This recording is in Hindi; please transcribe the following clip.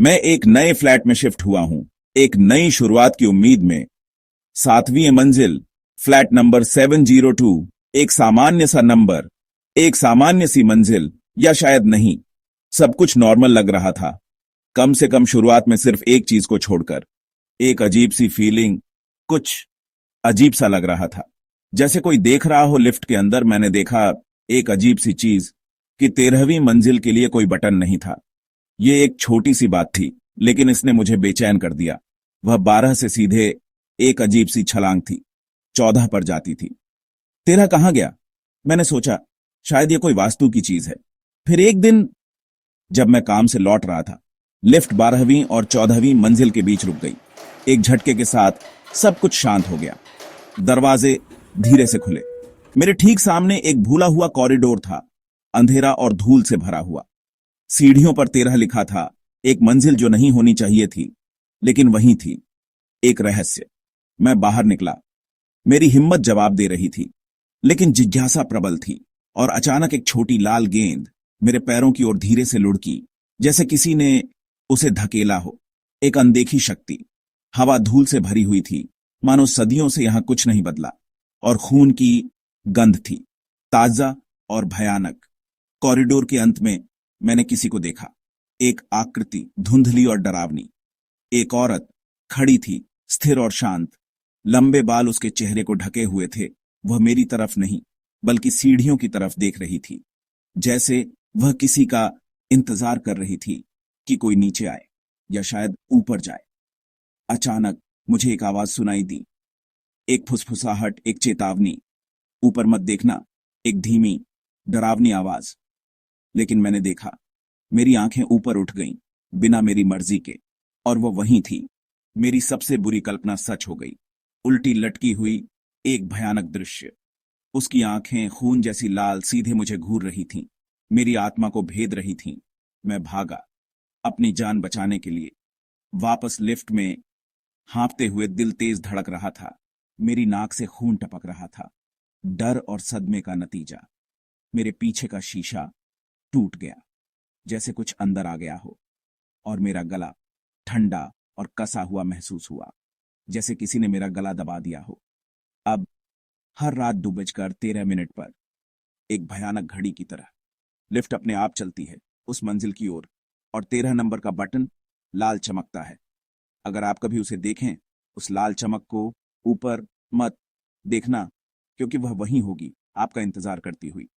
मैं एक नए फ्लैट में शिफ्ट हुआ हूं, एक नई शुरुआत की उम्मीद में। 7वीं मंजिल, फ्लैट नंबर 702। एक सामान्य सा नंबर, एक सामान्य सी मंजिल, या शायद नहीं। सब कुछ नॉर्मल लग रहा था, कम से कम शुरुआत में, सिर्फ एक चीज को छोड़कर। एक अजीब सी फीलिंग, कुछ अजीब सा लग रहा था, जैसे कोई देख रहा हो। लिफ्ट के अंदर मैंने देखा एक अजीब सी चीज कि 13वीं मंजिल के लिए कोई बटन नहीं था। ये एक छोटी सी बात थी, लेकिन इसने मुझे बेचैन कर दिया। वह 12 से सीधे एक अजीब सी छलांग थी, 14 पर जाती थी। 13 कहां गया? मैंने सोचा, शायद ये कोई वास्तु की चीज है। फिर एक दिन जब मैं काम से लौट रहा था, लिफ्ट 12वीं और 14वीं मंजिल के बीच रुक गई। एक झटके के साथ सब कुछ शांत हो गया। दरवाजे धीरे से खुले। मेरे ठीक सामने एक भूला हुआ कॉरिडोर था, अंधेरा और धूल से भरा हुआ। सीढ़ियों पर 13 लिखा था, एक मंजिल जो नहीं होनी चाहिए थी, लेकिन वहीं थी। एक रहस्य। मैं बाहर निकला। मेरी हिम्मत जवाब दे रही थी, लेकिन जिज्ञासा प्रबल थी। और अचानक एक छोटी लाल गेंद मेरे पैरों की ओर धीरे से लुढ़की, जैसे किसी ने उसे धकेला हो। एक अनदेखी शक्ति। हवा धूल से भरी हुई थी, मानो सदियों से यहां कुछ नहीं बदला। और खून की गंध थी, ताजा और भयानक। कॉरिडोर के अंत में मैंने किसी को देखा, एक आकृति, धुंधली और डरावनी। एक औरत खड़ी थी, स्थिर और शांत। लंबे बाल उसके चेहरे को ढके हुए थे। वह मेरी तरफ नहीं, बल्कि सीढ़ियों की तरफ देख रही थी, जैसे वह किसी का इंतजार कर रही थी कि कोई नीचे आए या शायद ऊपर जाए। अचानक मुझे एक आवाज सुनाई दी, एक फुसफुसाहट, एक चेतावनी। ऊपर मत देखना, एक धीमी, डरावनी आवाज। लेकिन मैंने देखा, मेरी आंखें ऊपर उठ गईं, बिना मेरी मर्जी के, और वो वहीं थी। मेरी सबसे बुरी कल्पना सच हो गई। उल्टी लटकी हुई एक भयानक दृश्य। उसकी आंखें खून जैसी लाल सीधे मुझे घूर रही थीं, मेरी आत्मा को भेद रही थीं। मैं भागा, अपनी जान बचाने के लिए। वापस लिफ्ट में हाँफते हुए, दिल तेज धड़क रहा था, मेरी नाक से खून टपक रहा था। डर और सदमे का नतीजा। मेरे पीछे का शीशा टूट गया, जैसे कुछ अंदर आ गया हो, और मेरा गला ठंडा और कसा हुआ महसूस हुआ, जैसे किसी ने मेरा गला दबा दिया हो। अब हर रात 2:13 पर, एक भयानक घड़ी की तरह, लिफ्ट अपने आप चलती है उस मंजिल की ओर, और 13 नंबर का बटन लाल चमकता है। अगर आप कभी उसे देखें, उस लाल चमक को, ऊपर मत देखना, क्योंकि वह वहीं होगी, आपका इंतजार करती हुई।